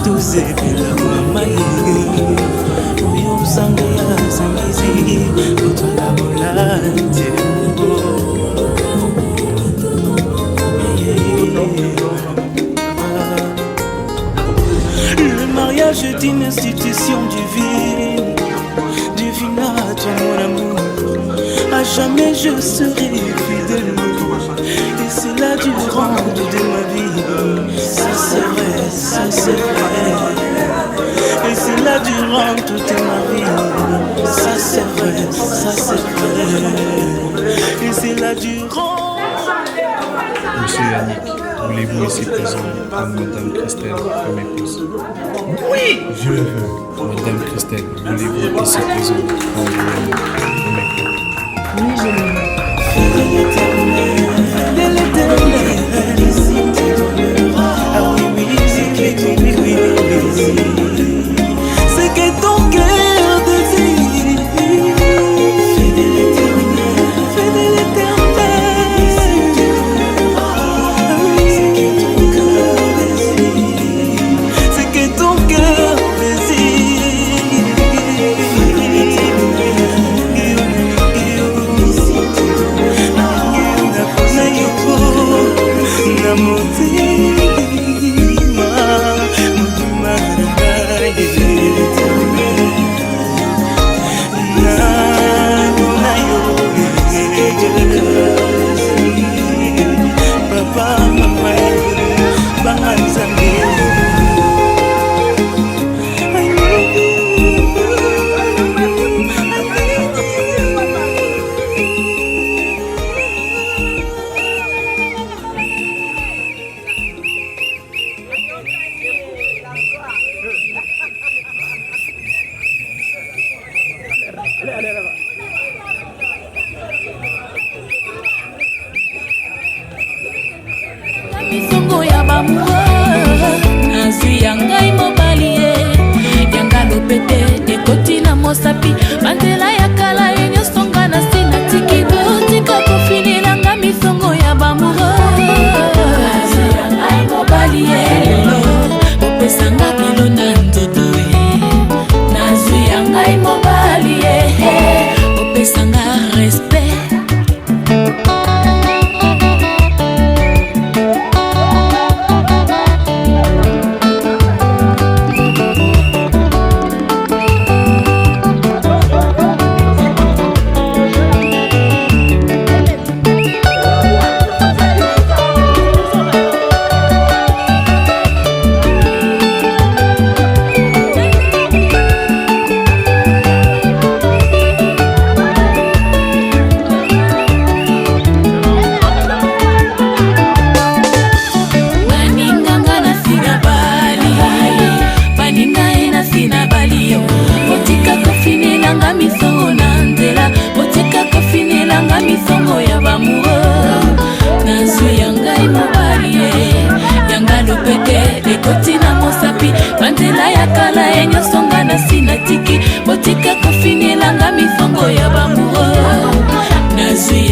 Tozebela mama ye. Oyo sango ya sangizi otwala bolante. Le mariage est une institution divine. Divine à toi mon amour. À jamais je serai fidèle. Et c'est là durant toute ma vie. Ça c'est vrai, ça c'est vrai. Et c'est là durant toute ma vie. Ça c'est vrai, ça c'est vrai. Et c'est là durant. Monsieur Yannick, voulez-vous ici présent prendre Madame Christelle comme épouse? Oui! Je le veux. Madame Christelle, voulez-vous ici présent prendre Yannick comme épouse? Oui, je le veux. De l'éternel, ici tu donneras. Ah oui, oui, c'est que c'est que ton cœur désire. Fais de l'éternel, fais de l'éternel, ici tu donneras. Ah oui, c'est que ton cœur désire. C'est que ton cœur désire. Fais de l'éternel, ici tu donneras. Na motima, motima papa, mama, banga nzambe.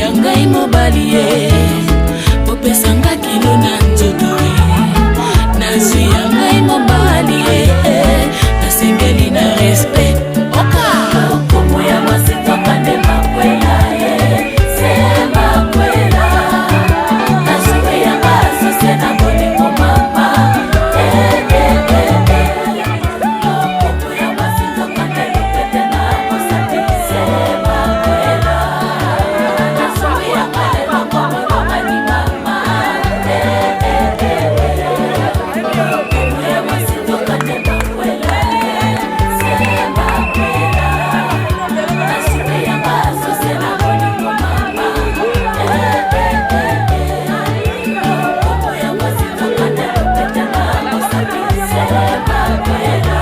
ya ngai mobali ye popesanga kilo na nzoto nazwi ya ngai mobali ye nasengeli na respect oka komo ya mwasi tokande makwela ye se makwela nazwi ya basose na bolingo mama komo ya mwasi tokande lopete na mosati se makwela nazwi ya kale makomo mani mama komo ya mwasi tokande makwela se makwela nazwi ya basose na bolingo mama komo ya mwasi tokande lopete na mosati se makwela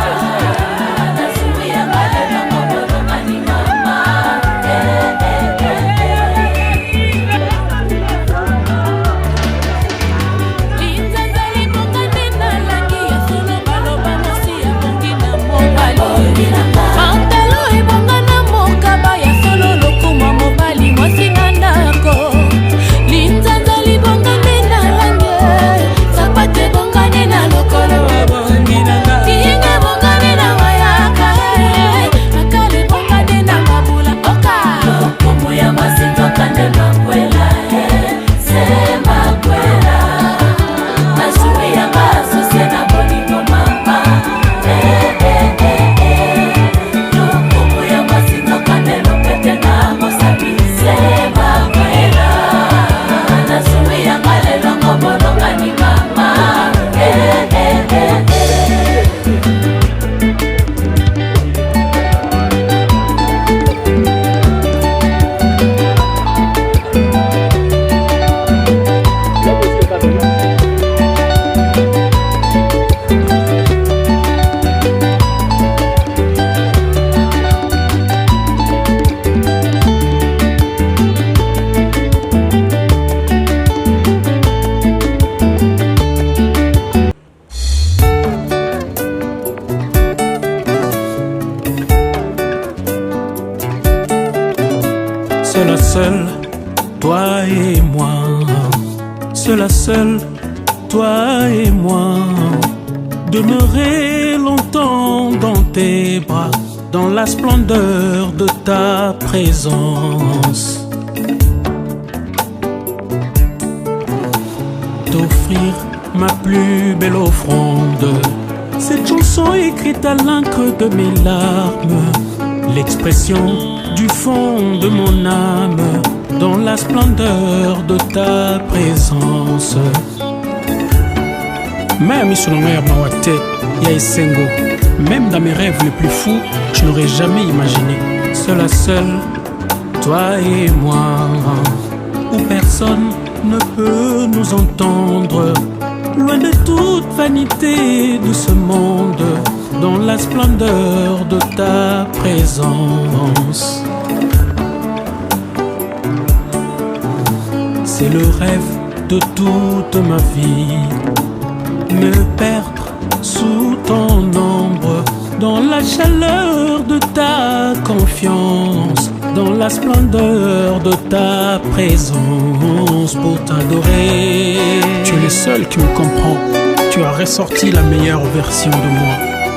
nazwi ya kale makomo mani mama linzanzali bongane na langi ya solo baloba mosi ya bongi na mobali pantalo ebongana mokaba ya solo lokuma mobali mwasi na ndako linzanzali bongane na langi sapate bongane na lokolo bongi na tinga bongane na mayaka akale bongane na mabula oka komo ya mwasi tokande makwela se makwela nazwi ya basose na bolingo mama komo ya mwasi tokande lopete na mosapi se makwela nazwi ya malelo ngobolongani mama Seul, seul, toi et moi. Seul, seul, toi et moi. Demeurer longtemps dans tes bras, dans la splendeur de ta présence. T'offrir ma plus belle offrande. Cette chanson écrite à l'encre de mes larmes, l'expression du fond de mon âme, dans la splendeur de ta présence. Même même dans mes rêves les plus fous, je n'aurais jamais imaginé. Seul à seul, toi et moi, où personne ne peut nous entendre, loin de toute vanité de ce monde, dans la splendeur de ta présence. C'est le rêve de toute ma vie, me perdre sous ton ombre, dans la chaleur de ta confiance, dans la splendeur de ta présence, pour t'adorer. Tu es le seul qui me comprend, tu as ressorti la meilleure version de moi.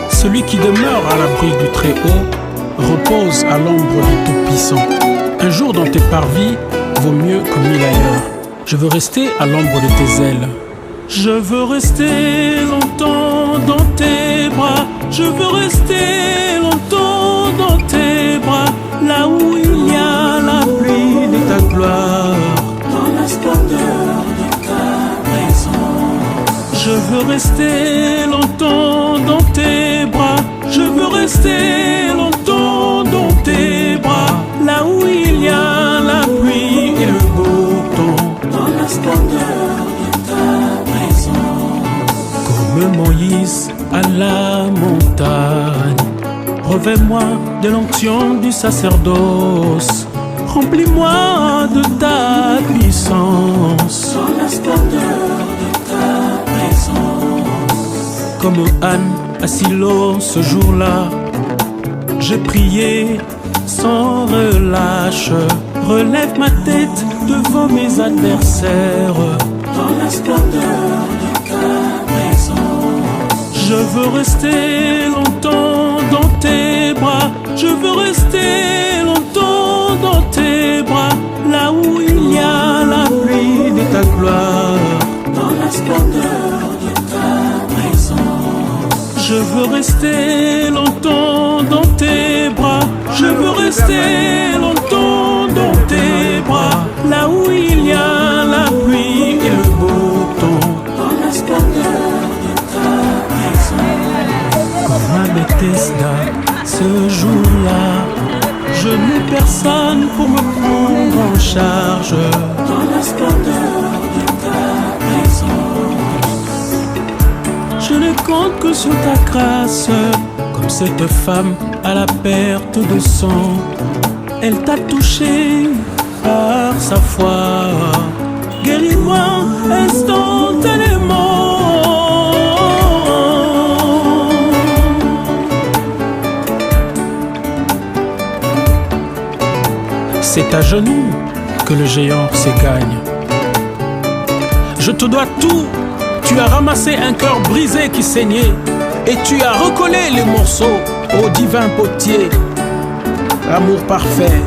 Celui qui demeure à l'abri du Très-Haut repose à l'ombre du Tout-Puissant. Un jour dans tes parvis vaut mieux que 1000 ailleurs. Je veux rester à l'ombre de tes ailes. Je veux rester longtemps dans tes bras. Je veux rester longtemps dans tes bras, là où il y a la pluie de ta gloire, dans la splendeur de ta présence. Je veux rester longtemps dans tes bras. Je veux rester longtemps dans tes bras, là où il y a la pluie et le beau temps, dans la splendeur de ta présence. Comme Moïse à la montagne, revêt-moi de l'onction du sacerdoce, remplis-moi de ta puissance, dans la splendeur de ta présence. Comme Anne à Silo ce jour-là, j'ai prié sans relâche, relève ma tête devant mes adversaires. Dans la splendeur de ta présence, je veux rester longtemps dans tes bras. Je veux rester longtemps dans tes bras, là où il y a la pluie de ta gloire. Dans la splendeur de ta présence, je veux rester longtemps dans tes bras. Je veux rester longtemps dans tes bras, là où il y a la pluie et le beau temps. Dans la splendeur de ta présence, comme à Bethesda, ce jour-là, je n'ai personne pour me prendre en charge. Dans la splendeur de ta présence, je ne compte que sur ta grâce. Comme cette femme à la perte de sang, elle t'a touché par sa foi. Guéris-moi instantanément. C'est à genoux que le géant s'égagne. Je te dois tout. Tu as ramassé un cœur brisé qui saignait, et tu as recollé les morceaux au divin potier. Amour parfait.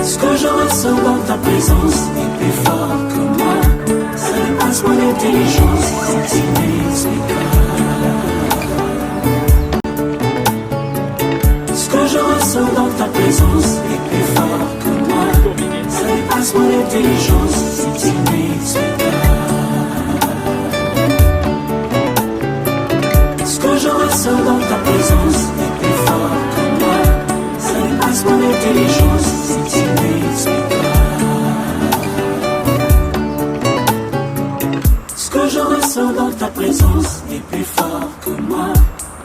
Ce que je ressens dans ta présence est plus fort que moi. Ça dépasse mon intelligence, c'est inexplicable. Ce que je ressens dans ta présence est plus fort que moi. Ça dépasse mon intelligence, c'est inexplicable. Ce que je ressens dans ta présence est plus fort que moi. Ça dépasse mon intelligence, c'est inexplicable. Ce que je ressens dans ta présence est plus fort que moi.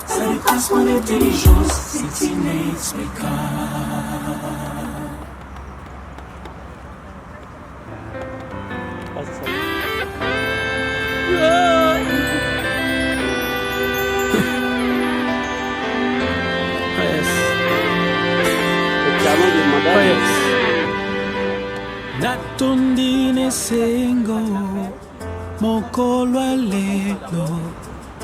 Ça dépasse mon intelligence, c'est inexplicable. Natondine sengo mokolo alelo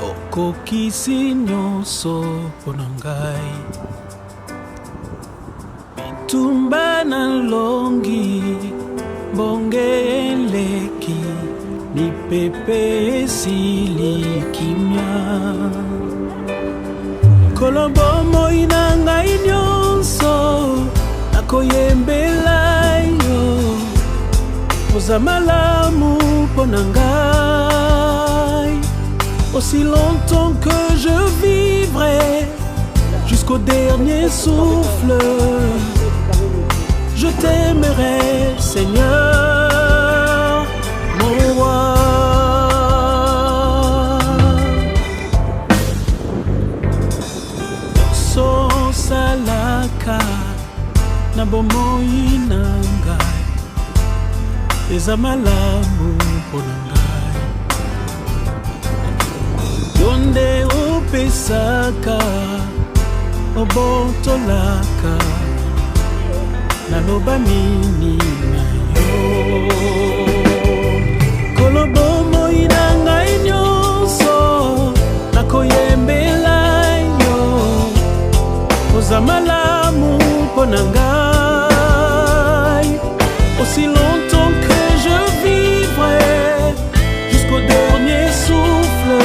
okokisi nyonso mpona ngai. Bitumba na longi bonge eleki mipepe esili kimia. Kolombo moi na ngai nyonso nakoyembela yo. Oza malamu mpona ngai. Aussi longtemps que je vivrai, jusqu'au dernier souffle, je t'aimerai, Seigneur, mon roi. Sans salaka na bomoi na ngai, eza malamu mpona ngai. Yonde opesaka obotolaka naloba nini na yo. Kolobo moi na ngai nyonso nakoyembela yo. Oza malamu mpona ngai. Aussi longtemps que je vivrai, jusqu'au dernier souffle,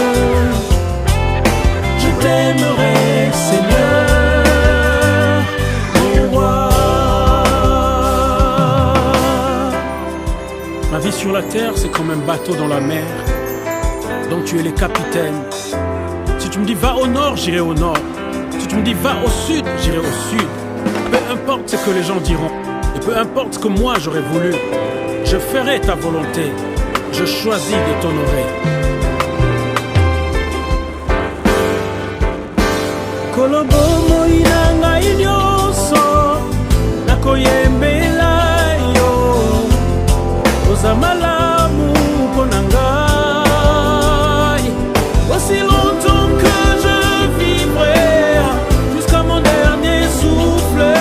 je t'aimerai, Seigneur, mon roi. Ma vie sur la terre, c'est comme un bateau dans la mer, dont tu es le capitaine. Si tu me dis va au nord, j'irai au nord. Si tu me dis va au sud, j'irai au sud. Peu importe ce que les gens diront, et peu importe ce que moi j'aurais voulu, je ferai ta volonté. Je choisis de t'honorer. Kolobo moi na ngai nyonso nakoyembela yo. Oza malamu mpona ngai. Aussi longtemps que je vivrai, jusqu'à mon dernier souffle,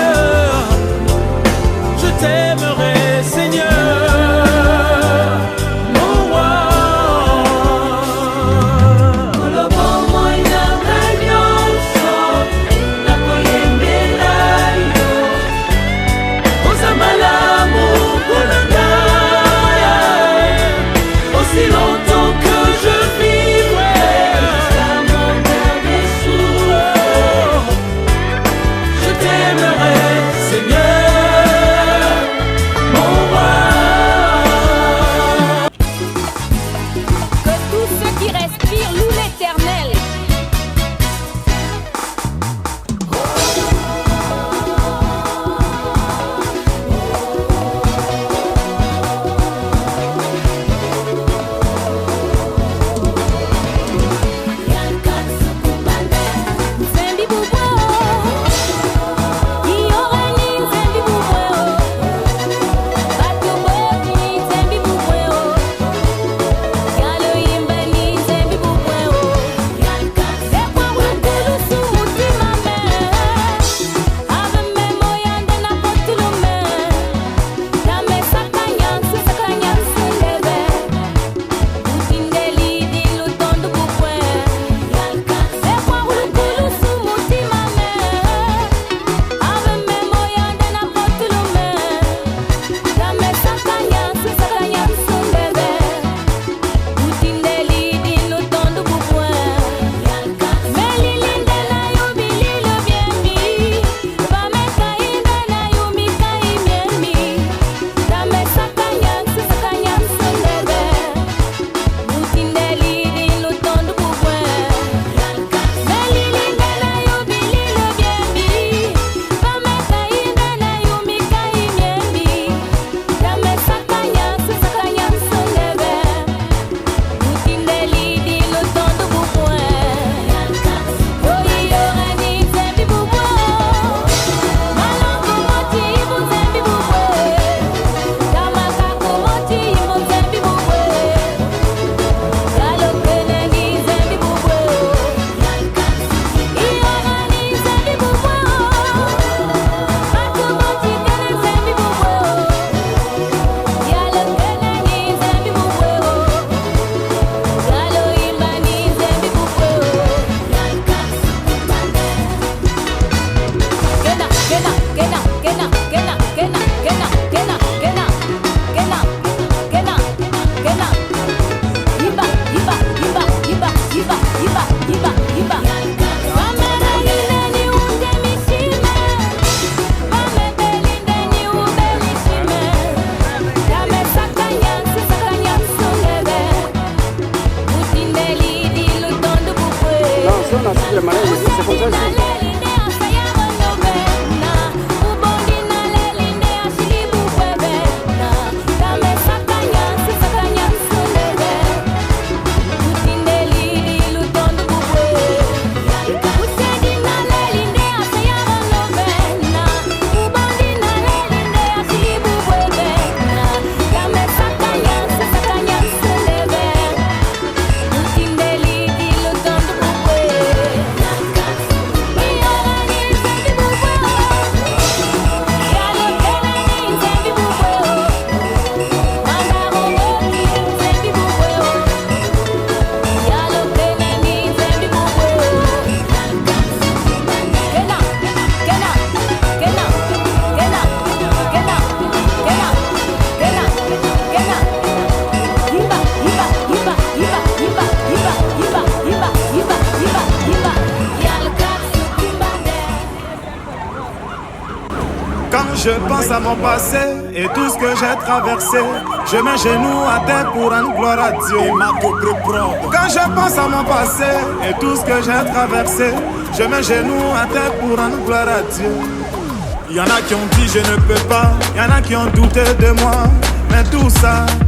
Je pense à mon passé et tout ce que j'ai traversé. Je mets genoux à terre pour rendre gloire à Dieu. Quand je pense à mon passé et tout ce que j'ai traversé, je mets genoux à terre pour rendre gloire à Dieu. Il y en a qui ont dit je ne peux pas, il y en a qui ont douté de moi, mais tout ça